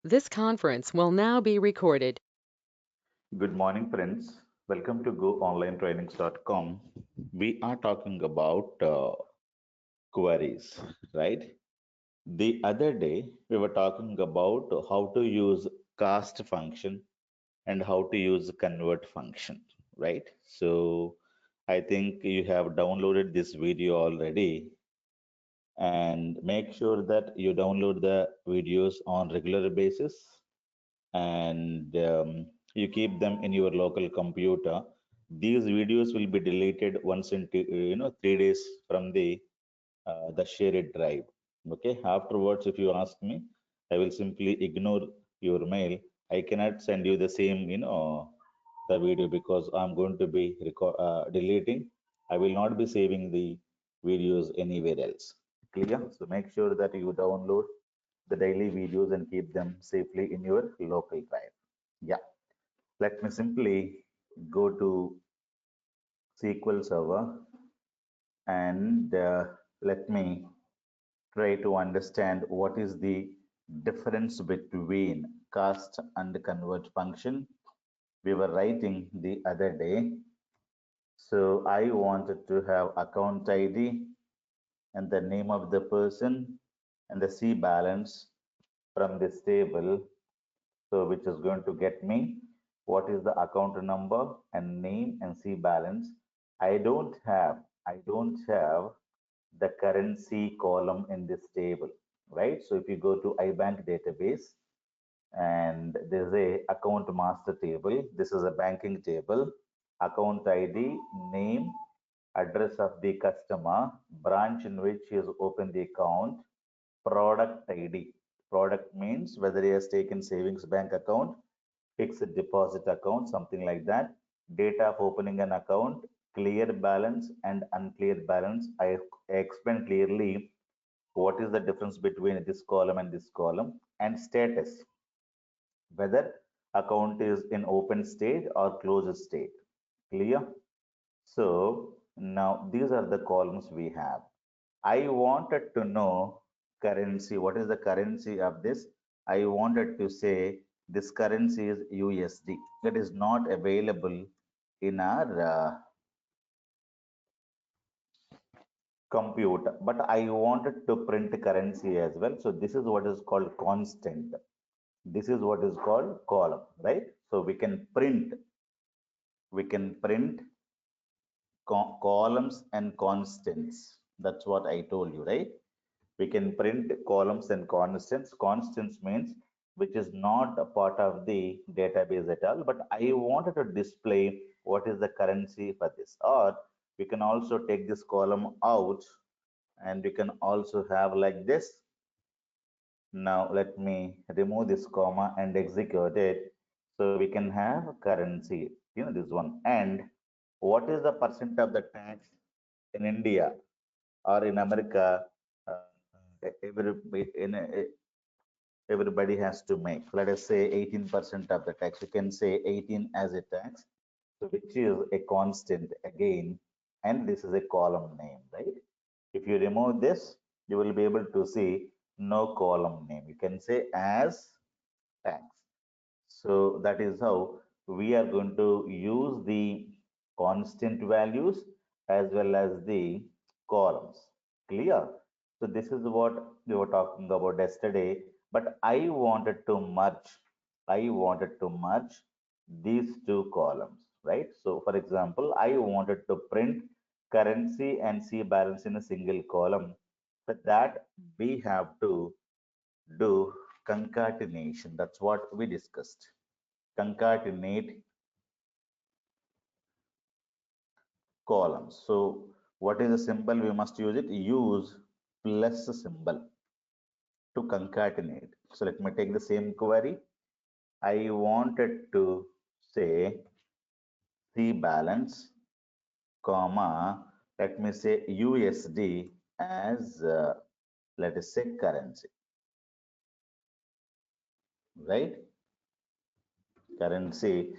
This conference will now be recorded. Good morning, friends. Welcome to GoOnlineTrainings.com. We are talking about queries, right? The other day, we were talking about how to use cast function and how to use convert function, right? So I think you have downloaded this video already, and make sure that you download the videos on regular basis and you keep them in your local computer. These videos will be deleted once in 3 days from the shared drive. Okay. Afterwards, if you ask me, I will simply ignore your mail. I cannot send you the same the video because I'm going to be deleting. I will not be saving the videos anywhere else. Clear? So make sure that you download the daily videos and keep them safely in your local drive. Yeah, let me simply go to SQL Server and let me try to understand what is the difference between cast and convert function we were writing the other day. So I wanted to have account ID and the name of the person and the C balance from this table. So which is going to get me what is the account number and name and C balance. I don't have I don't have the currency column in this table, right? So if you go to iBank database and there's a account master table, this is a banking table, account ID, name, address of the customer, branch in which he has opened the account, product ID. Product means whether he has taken savings bank account, fixed deposit account, something like that. Data of opening an account, clear balance and unclear balance. I explained clearly what is the difference between this column and this column, and status, whether account is in open state or closed state. Clear? So now these are the columns we have. I wanted to know currency. What is the currency of this? I wanted to say this currency is USD. That is not available in our computer, but I wanted to print currency as well. So this is what is called constant. This is what is called column, right? So we can print columns and constants. That's what I told you, right? We can print columns and constants. Constants means which is not a part of the database at all, but I wanted to display what is the currency for this. Or we can also take this column out and we can also have like this. Now let me remove this comma and execute it. So we can have currency, this one. And what is the percent of the tax in India or in America? Every in everybody has to make. Let us say 18% of the tax. You can say 18 as a tax, so which is a constant again, and this is a column name, right? If you remove this, you will be able to see no column name. You can say as tax. So that is how we are going to use the constant values as well as the columns. Clear? So this is what we were talking about yesterday, but I wanted to merge these two columns, right? So for example, I wanted to print currency and C balance in a single column. For that, we have to do concatenation. That's what we discussed. Concatenate columns. So what is the symbol we must use it? Use plus symbol to concatenate. So let me take the same query. I wanted to say C balance, comma, let me say USD as let us say currency, right? Currency.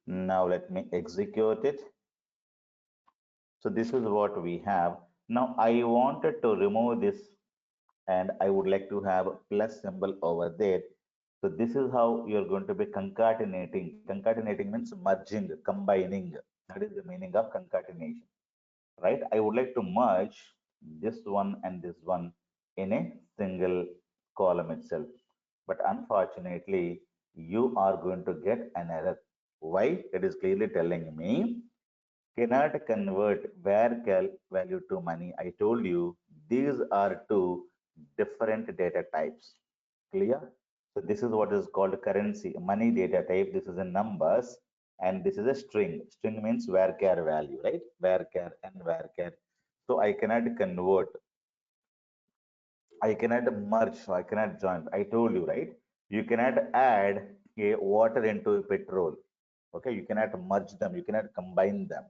Now let me execute it. So this is what we have. Now I wanted to remove this and I would like to have a plus symbol over there. So this is how you're going to be concatenating. Concatenating means merging, combining. That is the meaning of concatenation, right? I would like to merge this one and this one in a single column itself. But unfortunately, you are going to get an error. Why? It is clearly telling me cannot convert varchar value to money. I told you these are two different data types. Clear? So this is what is called currency, money data type. This is in numbers and this is a string. String means varchar value, right? Varchar and varchar. So I cannot convert, I cannot merge, so I cannot join. I told you, right? You cannot add a water into a petrol. Okay, you cannot merge them, you cannot combine them,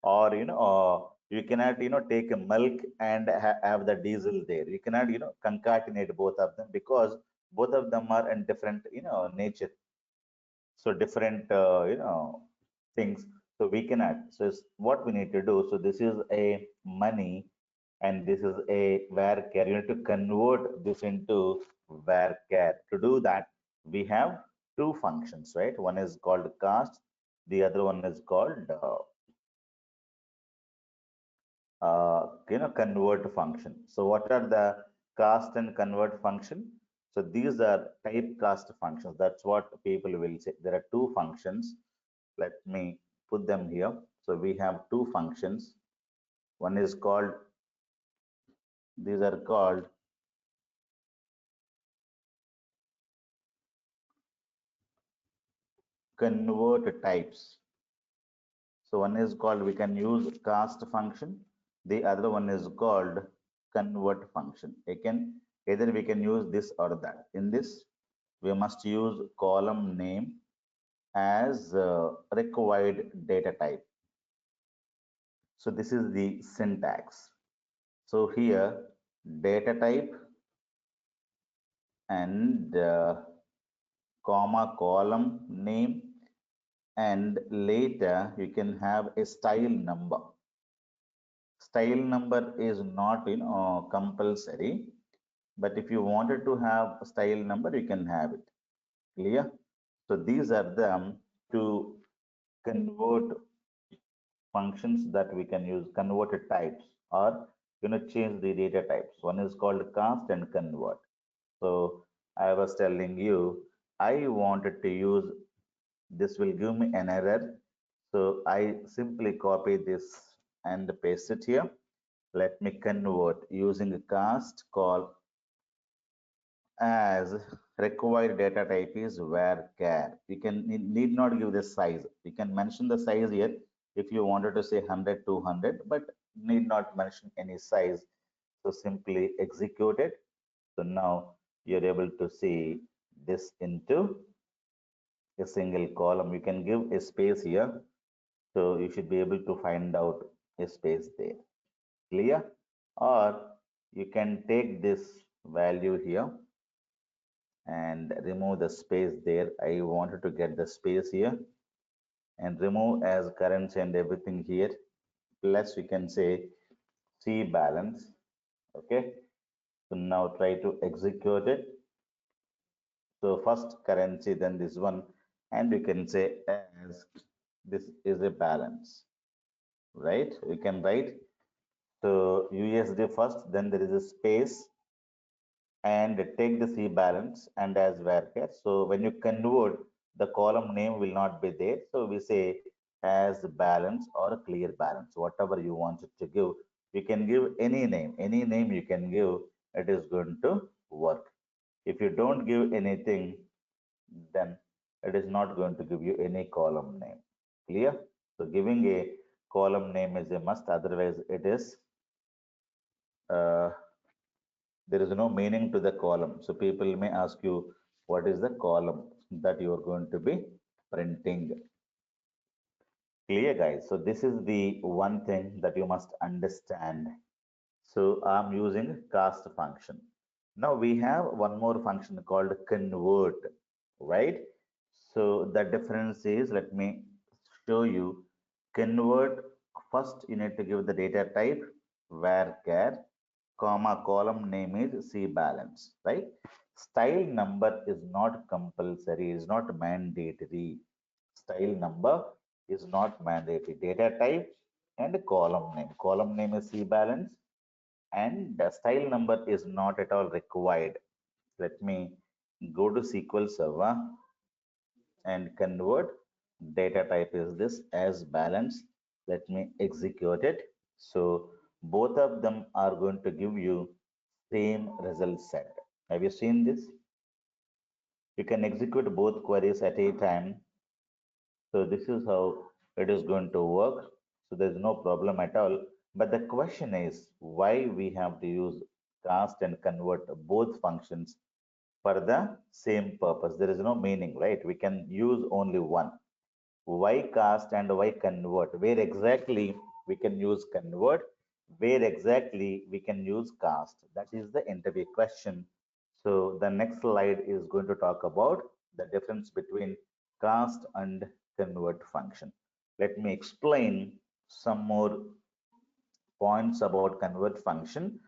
or you cannot take a milk and have the diesel there. You cannot concatenate both of them because both of them are in different nature, so different things. So we cannot. So it's what we need to do. So this is a money and this is a varchar. You need to convert this into varchar. To do that, we have two functions, right? One is called cast, the other one is called convert function. So what are the cast and convert function? So these are typecast functions. That's what people will say. There are two functions. Let me put them here. So we have two functions. One is called, these are called convert types. So one is called, we can use cast function. The other one is called convert function. Again, either we can use this or that. In this, we must use column name as required data type. So this is the syntax. So here, data type and comma column name, and later you can have a style number. Style number is not compulsory, but if you wanted to have a style number you can have it. Clear? So these are the two convert functions that we can use, converted types, or change the data types. One is called cast and convert. So I was telling you I wanted to use, this will give me an error. So I simply copy this and paste it here. Let me convert using a cast call as required data type is varchar. You can need not give the size. You can mention the size here if you wanted to say 100, 200, but need not mention any size. So simply execute it. So now you're able to see this into a single column. You can give a space here. So you should be able to find out a space there. Clear? Or you can take this value here and remove the space there. I wanted to get the space here and remove as currency and everything here. Plus we can say C balance. Okay. So now try to execute it. So first currency, then this one, and you can say as this is a balance, right? We can write so USD first, then there is a space and take the C balance and as varchar. So when you convert, the column name will not be there. So we say as balance or clear balance, whatever you want it to give. You can give any name you can give, it is going to work. If you don't give anything, then it is not going to give you any column name. Clear? So giving a column name is a must, otherwise it is there is no meaning to the column. So people may ask you, what is the column that you are going to be printing? Clear, guys? So this is the one thing that you must understand. So I'm using cast function. Now we have one more function called convert, right? So the difference is, let me show you. Convert, first you need to give the data type varchar, comma column name is C balance, right? Style number is not compulsory, is not mandatory. Style number is not mandatory. Data type and column name. Column name is C balance, and the style number is not at all required. Let me go to SQL Server and convert. Data type is this as balance. Let me execute it. So both of them are going to give you same result set. Have you seen this? You can execute both queries at a time. So this is how it is going to work. So there's no problem at all. But the question is why we have to use cast and convert both functions for the same purpose. There is no meaning, right? We can use only one. Why cast and why convert? Where exactly we can use convert? Where exactly we can use cast? That is the interview question. So the next slide is going to talk about the difference between cast and convert function. Let me explain some more points about convert function.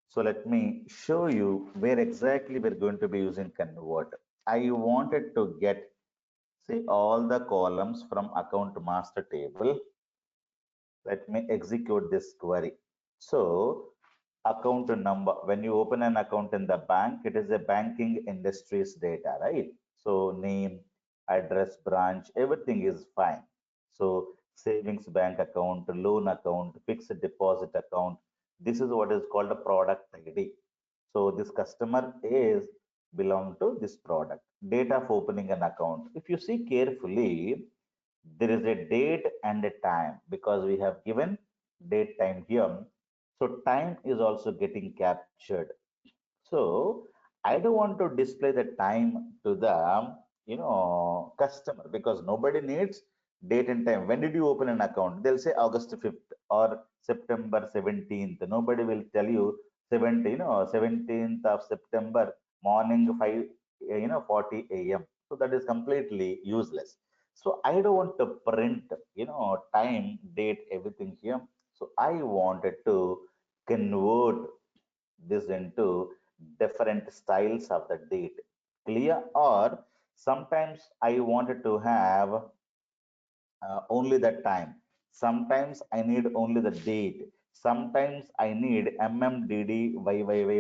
So let me show you where exactly we're going to be using convert. I wanted to get, see, all the columns from account master table. Let me execute this query. So account number, when you open an account in the bank, it is a banking industries data, right? So name, address, branch, everything is fine. So savings bank account, loan account, fixed deposit account, this is what is called a product ID. So this customer is belong to this product. Date of opening an account, if you see carefully, there is a date and a time because we have given date time here. So time is also getting captured. So I don't want to display the time to the customer because nobody needs date and time. When did you open an account? They'll say August 5th or September 17th. Nobody will tell you 17th of September morning 5 40 a.m. So that is completely useless. So I don't want to print time, date, everything here. So I wanted to convert this into different styles of the date. Clear? Or sometimes I wanted to have only the time. Sometimes I need only the date. Sometimes I need MMDD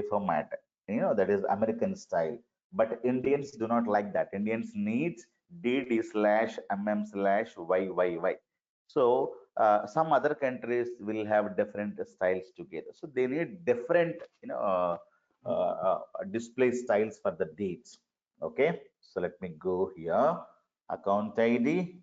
format. That is American style. But Indians do not like that. Indians needs DD slash MM slash YYY. So some other countries will have different styles together. So they need different, display styles for the dates. Okay. So let me go here. Account ID,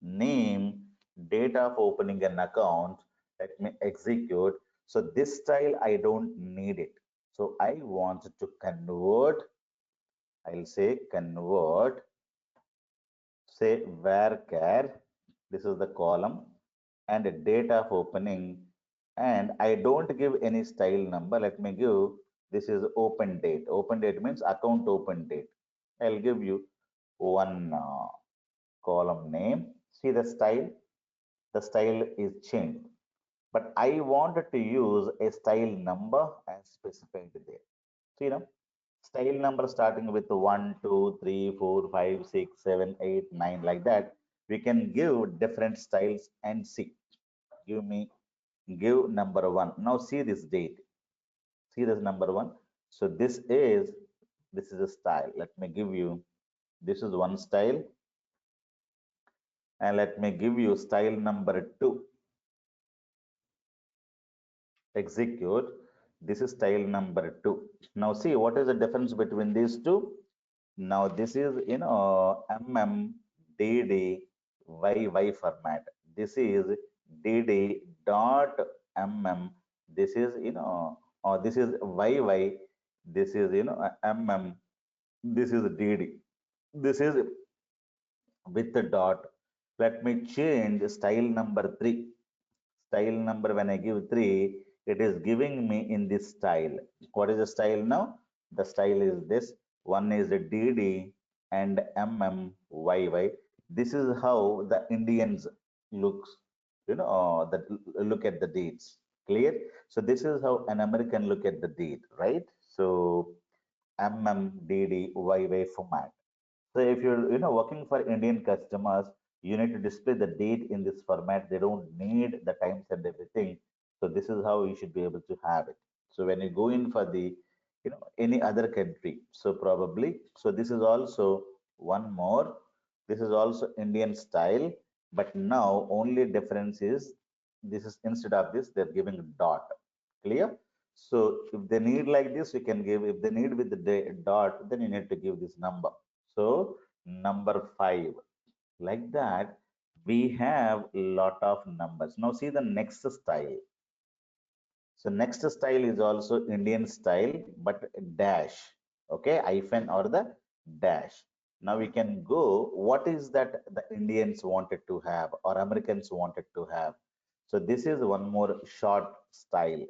name, date of opening an account. Let me execute. So this style, I don't need it. So I want to convert, I'll say convert, say varchar, this is the column, and a date of opening. And I don't give any style number. Let me give, this is open date. Open date means account open date. I'll give you one column name. See the style? The style is changed. But I wanted to use a style number as specified there. So, style number starting with 1, 2, 3, 4, 5, 6, 7, 8, 9, like that. We can give different styles and see. Give me, give number one. Now see this date. See this number one. So this is a style. Let me give you, this is one style. And let me give you style number two. Execute. This is style number two. Now see what is the difference between these two. Now this is MMDDYY format. This is DD dot MM. This is this is YY. This is MM. This is DD. This is with the dot. Let me change style number three. Style number, when I give 3, it is giving me in this style. What is the style now? The style is this. One is the DD and MMYY. This is how the Indians looks, that look at the dates. Clear? So this is how an American look at the date, right? So MMDDYY format. So if you're working for Indian customers, you need to display the date in this format. They don't need the times and everything. So this is how you should be able to have it. So when you go in for the any other country, so probably this is also one more. This is also Indian style, but now only difference is this is instead of this they're giving dot. Clear? So if they need like this, you can give. If they need with the dot, then you need to give this number. So number five, like that, we have lot of numbers. Now see the next style. So next style is also Indian style, but dash, okay, hyphen or the dash. Now we can go, what is that the Indians wanted to have or Americans wanted to have? So this is one more short style.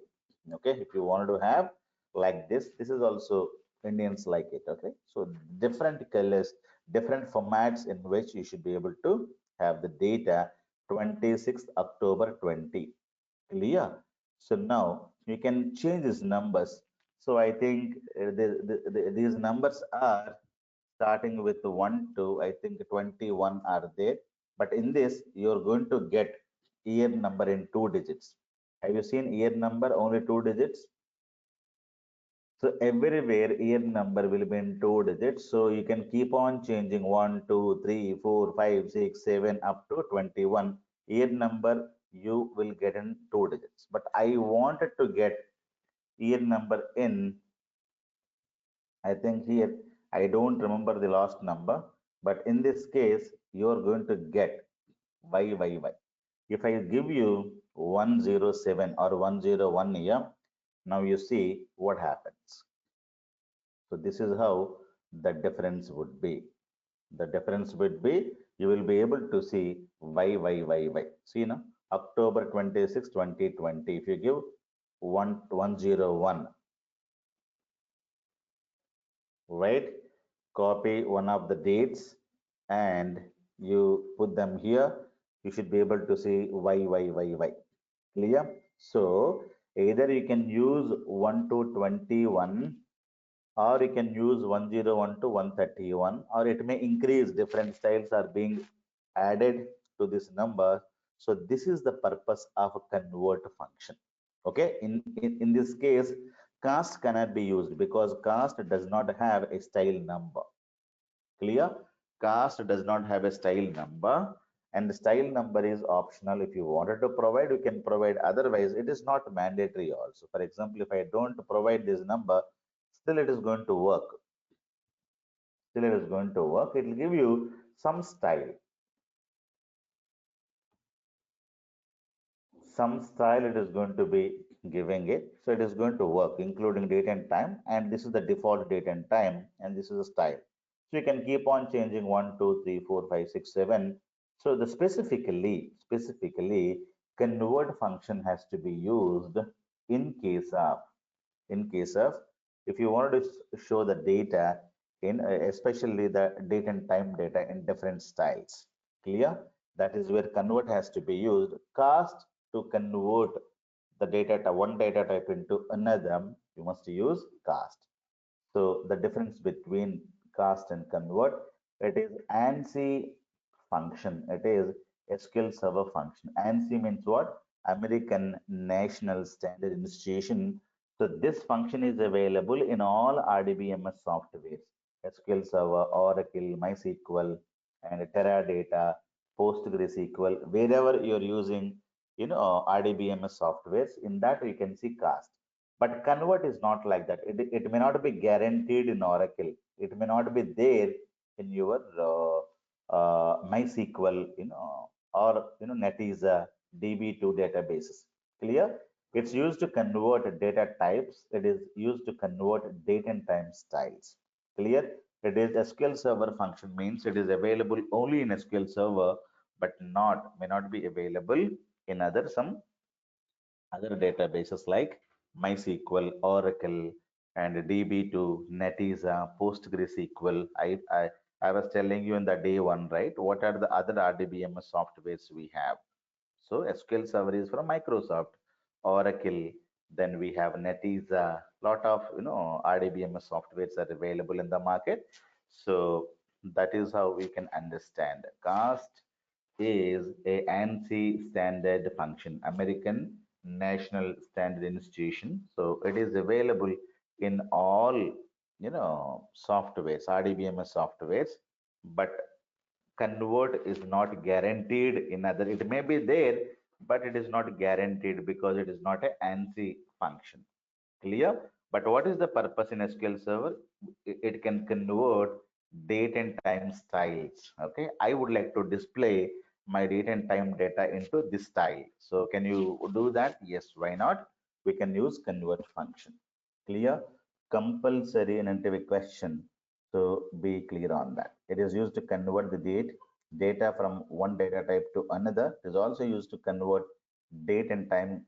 Okay, if you wanted to have like this is also Indians like it. Okay, so different colors, different formats in which you should be able to have the data 26th October 20. Clear? So now you can change these numbers. So I think these numbers are starting with 1 to I think 21 are there. But in this, you're going to get year number in 2 digits. Have you seen year number only 2 digits? So everywhere year number will be in 2 digits. So you can keep on changing 1, 2, 3, 4, 5, 6, 7 up to 21. Year number you will get in 2 digits. But I wanted to get year number in, I think here, I don't remember the last number, but in this case, you're going to get YYY. If I give you 107 or 101 here, now you see what happens. So this is how the difference would be. The difference would be you will be able to see YYYY. See now, October 26, 2020. If you give 101, right? Copy one of the dates and you put them here. You should be able to see YYYY. Clear? So either you can use 1 to 21 or you can use 101 to 131 or it may increase. Different styles are being added to this number. So this is the purpose of a convert function. Okay, in this case cast cannot be used because cast does not have a style number. Clear? Cast does not have a style number and the style number is optional. If you wanted to provide, you can provide. Otherwise, it is not mandatory also. For example, if I don't provide this number, still it is going to work. Still it is going to work. It will give you some style. Some style it is going to be giving it. So it is going to work, including date and time. And this is the default date and time. And this is a style. So you can keep on changing 1, 2, 3, 4, 5, 6, 7. So the specifically convert function has to be used in case of if you wanted to show the data in especially the date and time data in different styles. Clear? That is where convert has to be used. Cast to convert the data one data type into another, you must use cast. So the difference between cast and convert, it is ANSI function. It is SQL Server function. ANSI means what? American National Standard Institution. So this function is available in all RDBMS softwares. SQL Server, Oracle, MySQL, and Teradata, PostgreSQL, wherever you're using, RDBMS softwares, in that you can see cast. But convert is not like that. It may not be guaranteed in Oracle. It may not be there in your MySQL, or Netezza DB2 databases. Clear? It's used to convert data types. It is used to convert date and time styles. Clear? It is SQL Server function means it is available only in SQL Server, but may not be available in some other databases like MySQL, Oracle, and DB2, Netezza, PostgreSQL. I was telling you in the day one, right? What are the other RDBMS softwares we have? So SQL Server is from Microsoft, Oracle, then we have Netezza, lot of RDBMS softwares are available in the market. So that is how we can understand. Cast is a ANSI standard function, American National Standard Institution. So it is available in all softwares, RDBMS softwares, but convert is not guaranteed in other. It may be there, but it is not guaranteed because it is not a ANSI function. Clear? But what is the purpose in SQL Server? It can convert date and time styles. Okay, I would like to display my date and time data into this style. So can you do that? Yes, why not? We can use convert function. Clear? Compulsory and interview question. So be clear on that. It is used to convert the data from one data type to another. It is also used to convert date and time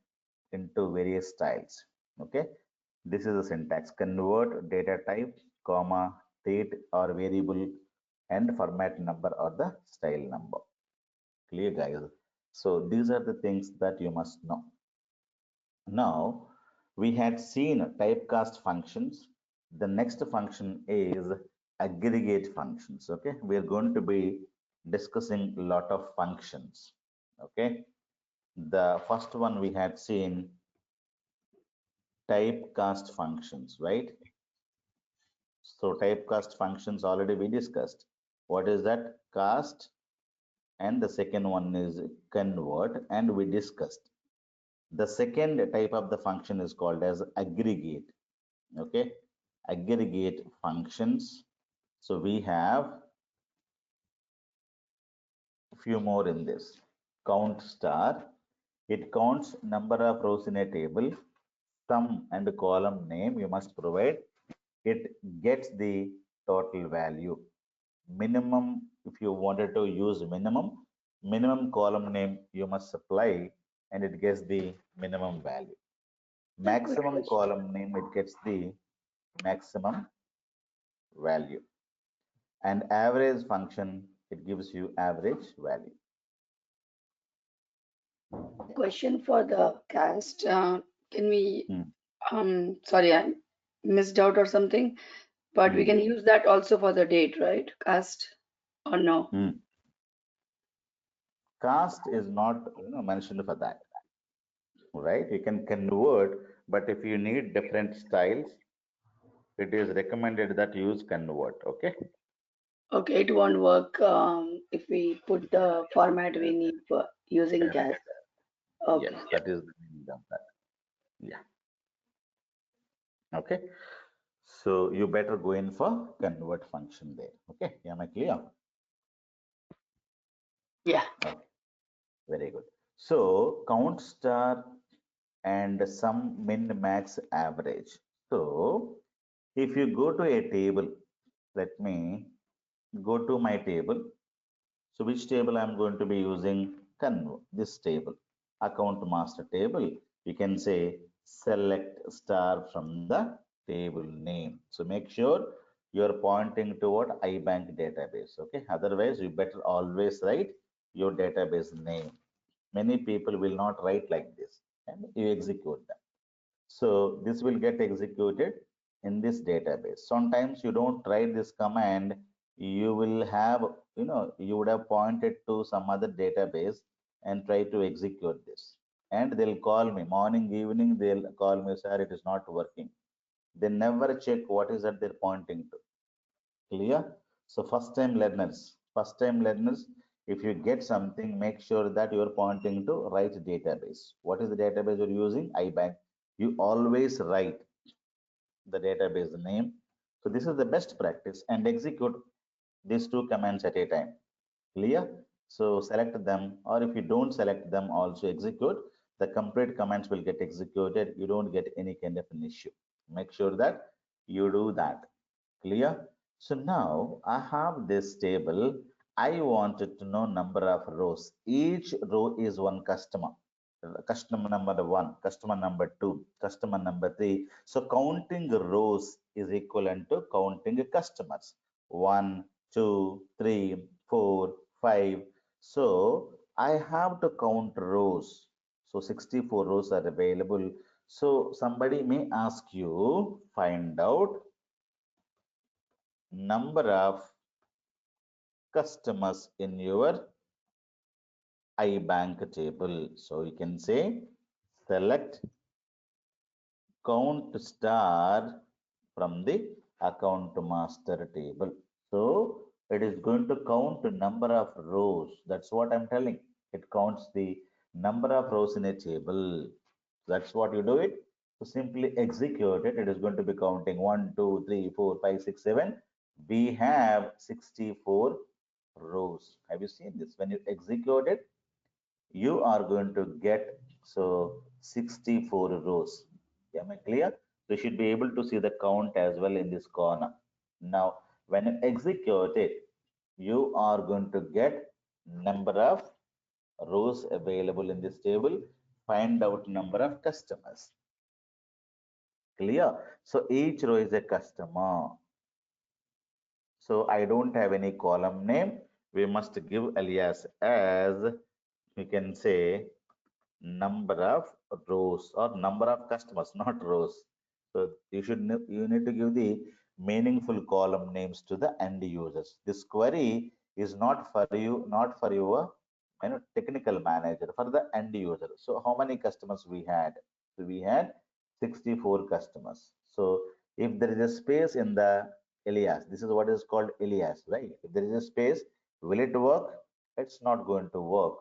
into various styles. Okay, this is the syntax: convert data type, comma, date or variable, and format number or the style number. Clear, guys? So these are the things that you must know. Now, we had seen typecast functions. The next function is aggregate functions. Okay, we are going to be discussing a lot of functions. Okay, the first one we had seen typecast functions, right? So typecast functions already we discussed. What is that? Cast, and the second one is convert, and we discussed. The second type of the function is called as aggregate. Okay, aggregate functions. So we have a few more in this. Count star. It counts number of rows in a table. Sum and column name you must provide. It gets the total value. Minimum, if you wanted to use minimum column name you must supply, and it gets the minimum value. A quick Maximum question. column name, it gets the maximum value. And average function, it gives you average value. A question for the cast. Can we, Hmm. sorry, I missed out or something, but we Hmm. can use that also for the date, right? Cast or no? Hmm. Cast is not mentioned for that, right? You can convert, but if you need different styles, it is recommended that you use convert. Okay. Okay, it won't work if we put the format we need for using Correct. cast. Yes, Okay. that is the meaning of that. Yeah. Okay. So you better go in for convert function there. Okay. Am I clear? Yeah. Okay. Very good. So count star and sum min max average. So if you go to a table, let me go to my table. So which table I'm going to be using? This table, account master table. You can say select star from the table name. So make sure you're pointing toward iBank database. Okay. Otherwise, you better always write your database name. Many people will not write like this, and you execute them. So this will get executed in this database. Sometimes you don't write this command, you will have, you would have pointed to some other database and try to execute this. And they'll call me morning, evening, they'll call me, sir, it is not working. They never check what is that they're pointing to. Clear? So first time learners, if you get something, make sure that you're pointing to right database. What is the database you're using? iBank. You always write the database name. So this is the best practice, and execute these two commands at a time. Clear? So select them, or if you don't select them, also execute. The complete commands will get executed. You don't get any kind of an issue. Make sure that you do that. Clear? So now I have this table. I wanted to know number of rows. Each row is one customer. Customer number one, customer number two, customer number three. So counting rows is equivalent to counting customers. One, two, three, four, five. So I have to count rows. So 64 rows are available. So somebody may ask you, find out number of customers in your iBank table. So you can say select count star from the account master table. So it is going to count the number of rows. That's what I'm telling. It counts the number of rows in a table. That's what you do it. So simply execute it. It is going to be counting 1, 2, 3, 4, 5, 6, 7. We have 64 rows. Have you seen this? When you execute it, you are going to get so 64 rows. Am I clear? So you should be able to see the count as well in this corner. Now, when you execute it, you are going to get number of rows available in this table, find out number of customers. Clear? So each row is a customer. So I don't have any column name. We must give alias as we can say number of rows or number of customers, not rows. So you need to give the meaningful column names to the end users. This query is not for you, not for your technical manager, for the end user. So how many customers we had? So we had 64 customers. So if there is a space in the alias, this is what is called alias, right? If there is a space, will it work? It's not going to work.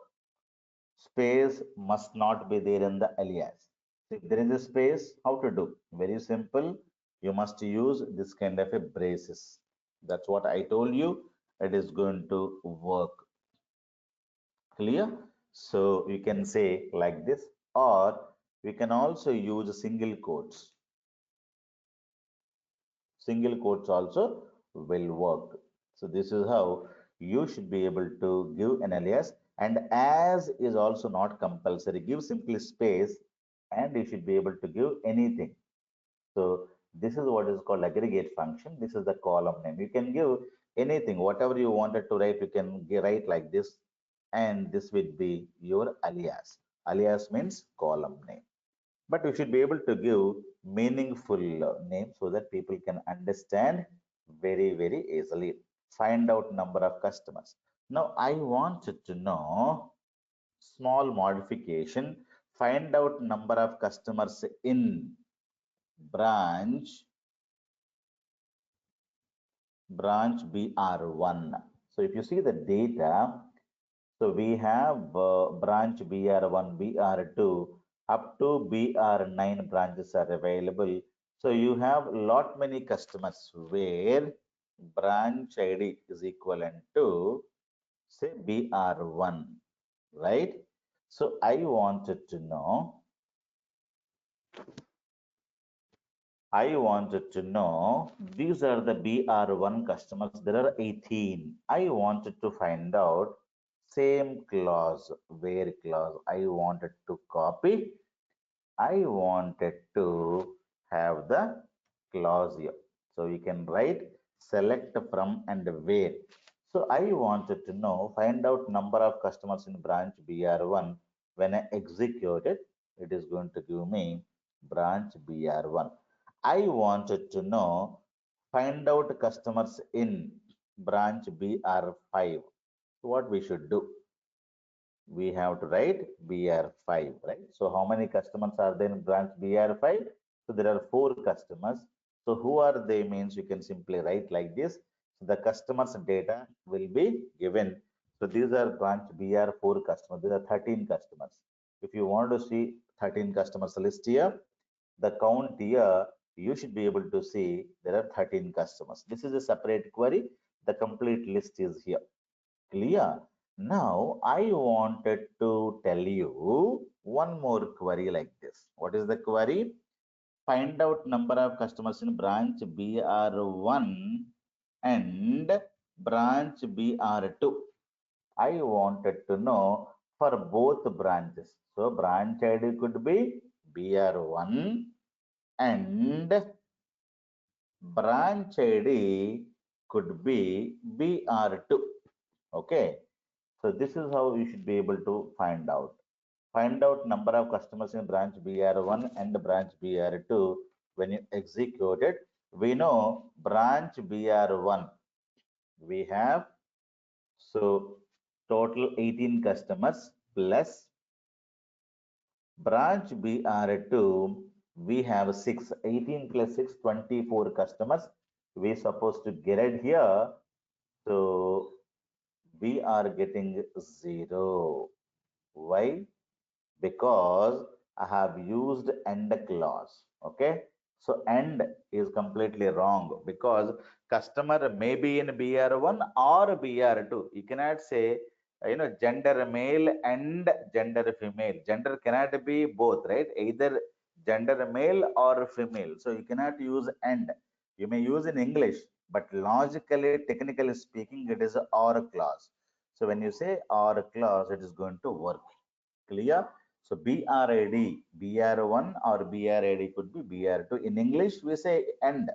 Space must not be there in the alias. So if there is a space, how to do? Very simple. You must use this kind of a braces. That's what I told you. It is going to work. Clear? So you can say like this, or we can also use single quotes. Single quotes also will work. So this is how you should be able to give an alias, and as is also not compulsory. Give simply space and you should be able to give anything. So this is what is called aggregate function. This is the column name. You can give anything, whatever you wanted to write, you can write like this, and this would be your alias. Alias means column name, but we should be able to give meaningful names so that people can understand very easily. Find out number of customers. Now I wanted to know small modification. Find out number of customers in branch BR1. So if you see the data, so we have branch BR1, BR2, up to BR9 branches are available. So you have lot many customers where branch ID is equivalent to say BR1, right? So I wanted to know these are the BR1 customers. There are 18. I wanted to find out same clause, where clause. I wanted to copy. I wanted to have the clause here. So you can write select from and where. So I wanted to know, find out number of customers in branch BR1. When I execute it, it is going to give me branch BR1. I wanted to know, find out customers in branch BR5. So what we should do? We have to write BR5, right? So how many customers are there in branch BR5? So there are 4 customers. So who are they means you can simply write like this. So the customers data will be given. So these are branch BR4 customers. These are 13 customers. If you want to see 13 customers list here, the count here, you should be able to see there are 13 customers. This is a separate query. The complete list is here. Clear? Now, I wanted to tell you one more query like this. What is the query? Find out number of customers in branch BR1 and branch BR2. I wanted to know for both branches. So, branch ID could be BR1 and branch ID could be BR2. Okay. So this is how you should be able to find out. Find out number of customers in branch BR1 and branch BR2. When you execute it, we know branch BR1, we have so total 18 customers plus branch BR2, we have 6, 18 plus 6, 24 customers. We supposed to get it here. So we are getting 0. Why? Because I have used and clause. Okay. So and is completely wrong because customer may be in BR1 or BR2. You cannot say, gender male and gender female. Gender cannot be both, right? Either gender male or female. So you cannot use and. You may use in English, but logically, technically speaking, it is or clause. So when you say or clause, it is going to work. Clear? So BRAD, BR1 or BRAD could be BR2. In English, we say and,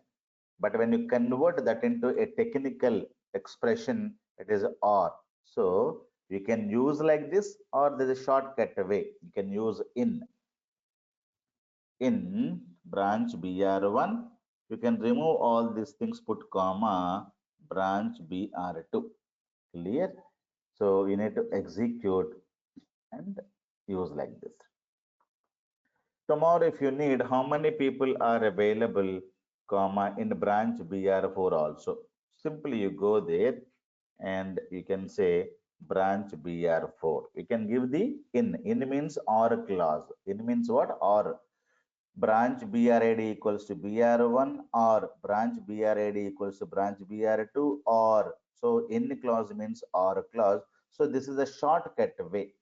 but when you convert that into a technical expression, it is or. So you can use like this, or there's a shortcut way. You can use in branch BR1. You can remove all these things, put comma, branch BR2. Clear? So you need to execute and use like this. Tomorrow, if you need, how many people are available, comma, in branch BR4 also? Simply you go there and you can say branch BR4. You can give the in. In means or clause. In means what? Or branch BRAD equals to BR1 or branch BRAD equals to branch BR2 or. So in clause means or clause. So this is a shortcut way.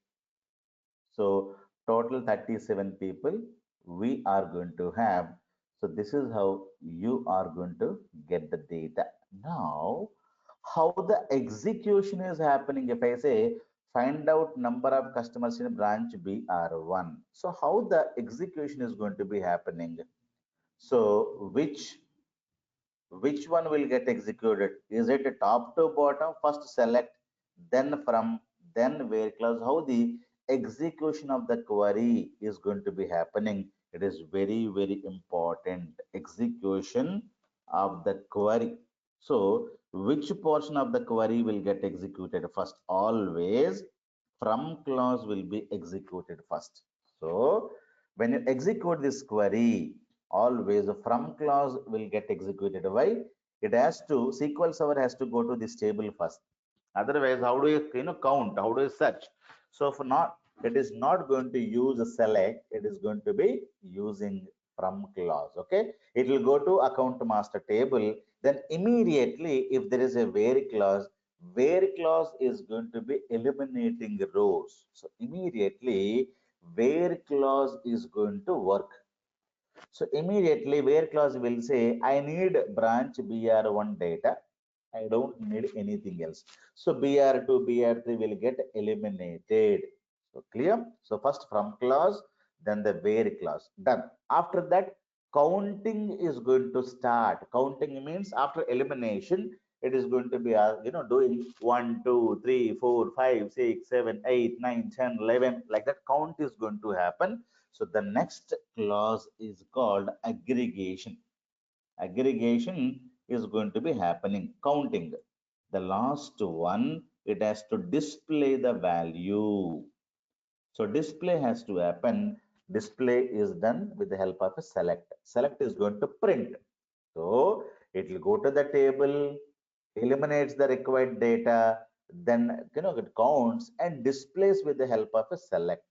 So total 37 people we are going to have. So this is how you are going to get the data. Now, how the execution is happening, if I say find out number of customers in branch BR1. So how the execution is going to be happening? So which one will get executed? Is it a top to bottom? First select, then from, then where clause. How the execution of the query is going to be happening? It is very, very important. Execution of the query. So, which portion of the query will get executed first? Always from clause will be executed first. So, when you execute this query, always the from clause will get executed. Why? It has to, SQL Server has to go to this table first. Otherwise, how do you count? How do you search? So for not, it is not going to use a select. It is going to be using from clause. Okay. It will go to account master table. Then immediately, if there is a where clause is going to be eliminating rows. So immediately, where clause is going to work. So immediately where clause will say, I need branch BR1 data. I don't need anything else. So BR2, BR3 will get eliminated. So clear? So first from clause, then the where clause. Done. After that, counting is going to start. Counting means after elimination, it is going to be doing 1, 2, 3, 4, 5, 6, 7, 8, 9, 10, 11. Like that count is going to happen. So the next clause is called aggregation. Aggregation is going to be happening, counting. The last one, it has to display the value. So display has to happen. Display is done with the help of a select. Select is going to print. So it will go to the table, eliminates the required data, then it counts and displays with the help of a select.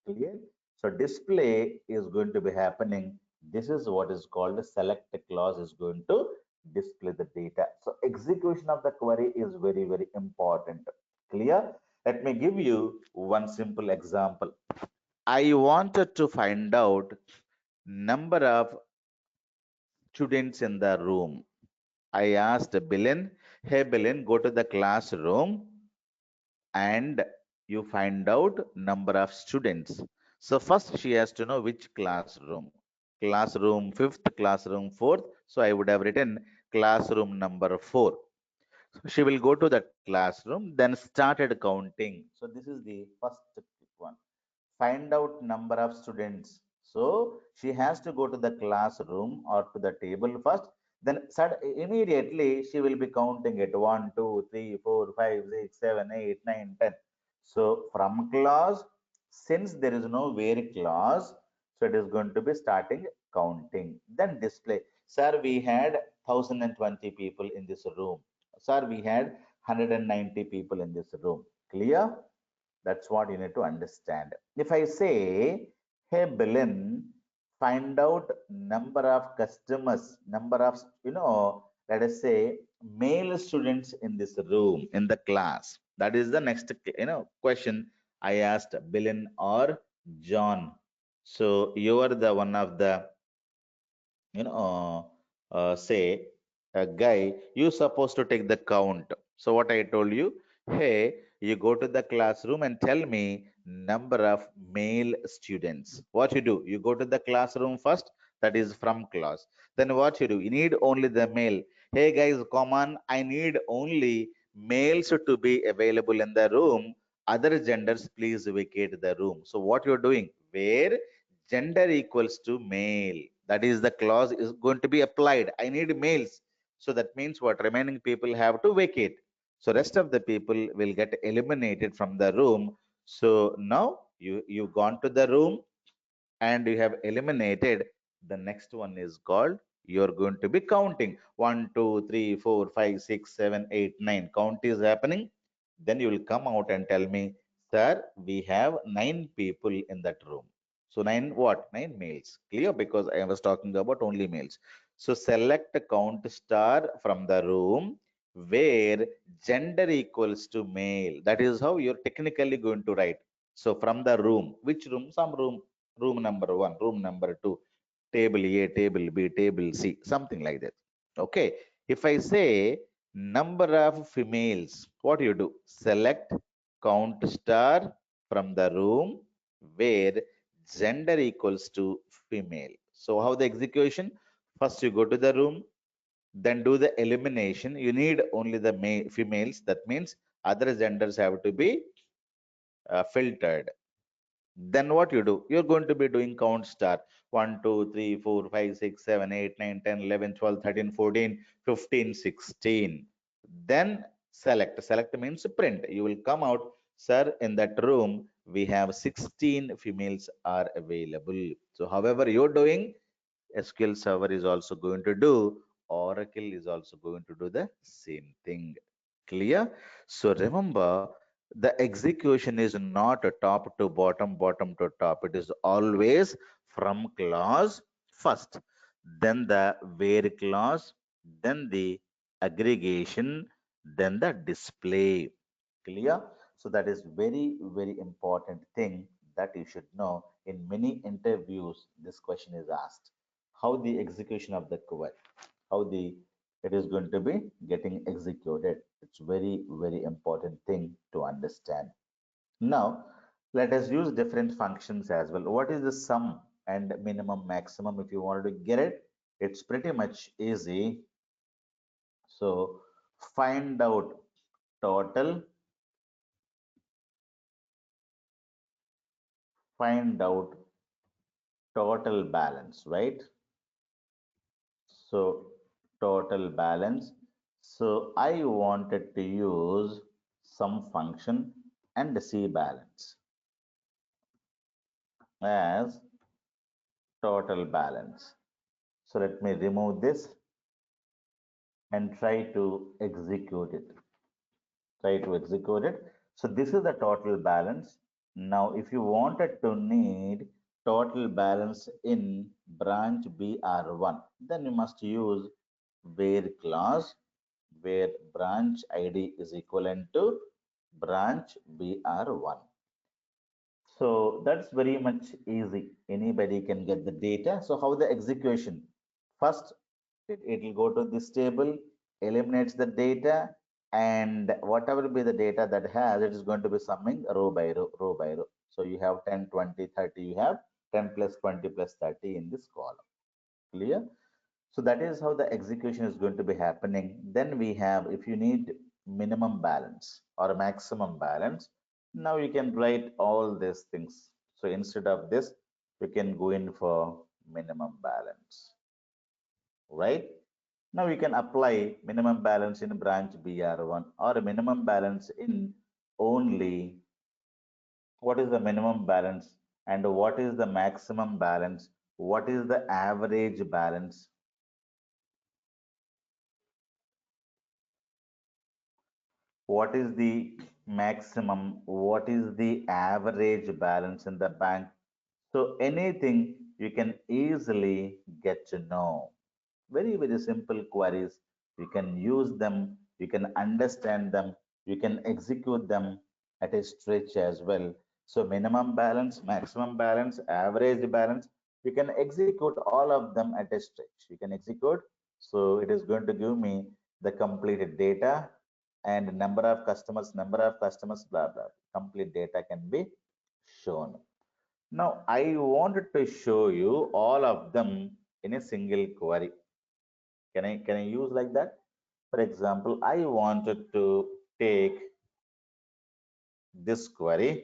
Clear? So display is going to be happening. This is what is called a select clause is going to display the data. So execution of the query is very, very important. Clear? Let me give you one simple example. I wanted to find out number of students in the room. I asked Bilin, hey Bilin, go to the classroom and you find out number of students. So first she has to know which classroom. Classroom 5th, classroom 4th. So I would have written classroom number 4. So she will go to the classroom, then started counting. So this is the first one. find out number of students. So she has to go to the classroom or to the table first. Then immediately she will be counting it 1, 2, 3, 4, 5, 6, 7, 8, 9, 10. So from class, since there is no where clause, so it is going to be starting counting. Then display. Sir, we had 1020 people in this room. Sir, we had 190 people in this room. Clear? That's what you need to understand. If I say, hey, Bilin, find out number of customers, number of, let us say, male students in this room, in the class. That is the next, question I asked Bilin or John. So you are the one of the say a guy, you supposed to take the count. So what I told you, hey, you go to the classroom and tell me number of male students. What you do, you go to the classroom first, that is from class. Then what you do, you need only the male. Hey guys, come on, I need only males to be available in the room. Other genders, please vacate the room. So what you're doing, where gender equals to male, that is the clause is going to be applied. I need males. So that means what, remaining people have to vacate. So rest of the people will get eliminated from the room. So now you gone to the room and you have eliminated. The next one is called, you're going to be counting 1, 2, 3, 4, 5, 6, 7, 8, 9. Count is happening. Then you will come out and tell me, sir, we have 9 people in that room. So 9 what? 9 males. Clear? Because I was talking about only males. So select count star from the room where gender equals to male. That is how you're technically going to write. So from the room, which room? Some room, room number 1, room number 2, table A, table B, table C, something like that. Okay. If I say number of females, what do you do? Select count star from the room where gender equals to female. So how the execution? First you go to the room, then do the elimination. You need only the females. That means other genders have to be filtered. Then what you do? You're going to be doing count star 1, 2, 3, 4, 5, 6, 7, 8, 9, 10, 11, 12, 13, 14, 15, 16. Then select. Select means print. You will come out, sir, in that room, we have 16 females are available. So however you're doing, SQL Server is also going to do, Oracle is also going to do the same thing. Clear? So remember, the execution is not a top to bottom, bottom to top. It is always from clause first, then the where clause, then the aggregation, then the display. Clear? So that is very, very important thing that you should know. In many interviews, this question is asked. How the execution of the query, how the it is going to be getting executed. It's very, very important thing to understand. Now, let us use different functions as well. What is the sum and minimum maximum? If you wanted to get it, it's pretty much easy. So find out total, find out total balance, right? So total balance. So I wanted to use some function and C balance as total balance. So let me remove this and try to execute it. Try to execute it. So this is the total balance. Now, if you wanted to need total balance in branch BR1, then you must use where clause, where branch ID is equivalent to branch BR1. So that's very much easy. Anybody can get the data. So how the execution? First, it will go to this table, eliminates the data, and whatever be the data that has, it is going to be summing row by row, row by row. So you have 10, 20, 30, you have 10 plus 20 plus 30 in this column. Clear? So that is how the execution is going to be happening. Then we have, if you need minimum balance or maximum balance, now you can write all these things. So instead of this, we can go in for minimum balance, right? Now we can apply minimum balance in branch BR1 or minimum balance in only what is the minimum balance and what is the maximum balance, what is the average balance, what is the maximum, what is the average balance in the bank. So anything you can easily get to know. Very, very simple queries. You can use them, you can understand them, you can execute them at a stretch as well. So minimum balance, maximum balance, average balance, you can execute all of them at a stretch. You can execute. So it is going to give me the completed data and number of customers, blah, blah. Complete data can be shown. Now I wanted to show you all of them in a single query. Can I use like that? For example, I wanted to take this query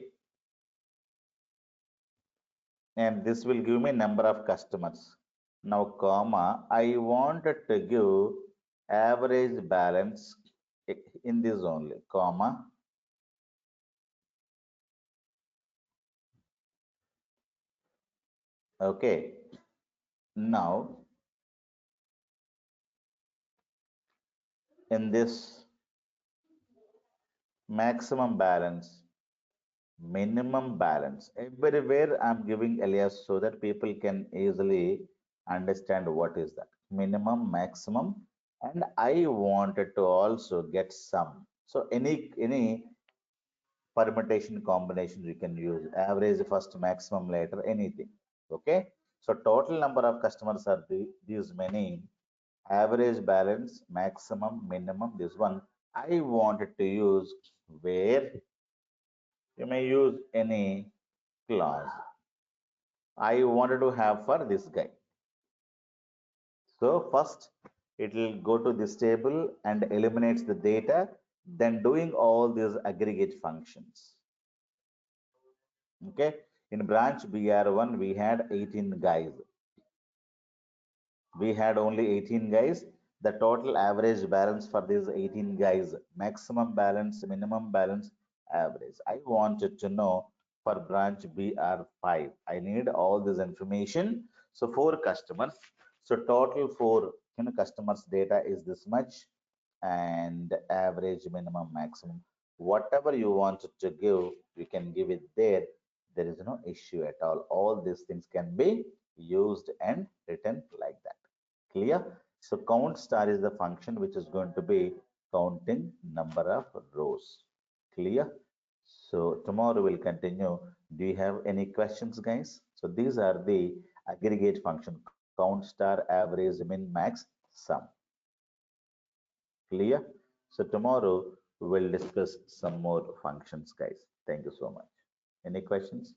and this will give me number of customers. Now, comma, I wanted to give average balance in this only, comma. Okay. Now, in this maximum balance, minimum balance. Everywhere I'm giving alias so that people can easily understand what is that. Minimum, maximum, and I wanted to also get sum. So any permutation combination you can use. Average first, maximum later, anything. Okay. So total number of customers are these many. Average balance, maximum, minimum, this one. I wanted to use where you may use any clause. I wanted to have for this guy. So first it will go to this table and eliminates the data, then doing all these aggregate functions. Okay. In branch BR1, we had 18 guys. We had only 18 guys. The total average balance for these 18 guys, maximum balance, minimum balance, average. I wanted to know for branch BR5. I need all this information. So four customers. So total for customers data is this much and average, minimum, maximum. Whatever you wanted to give, you can give it there. There is no issue at all. All these things can be used and written like that. Clear? So count star is the function which is going to be counting number of rows. Clear? So tomorrow we'll continue. Do you have any questions, guys? So these are the aggregate function: count star, average, min, max, sum. Clear? So tomorrow we will discuss some more functions, guys. Thank you so much. Any questions?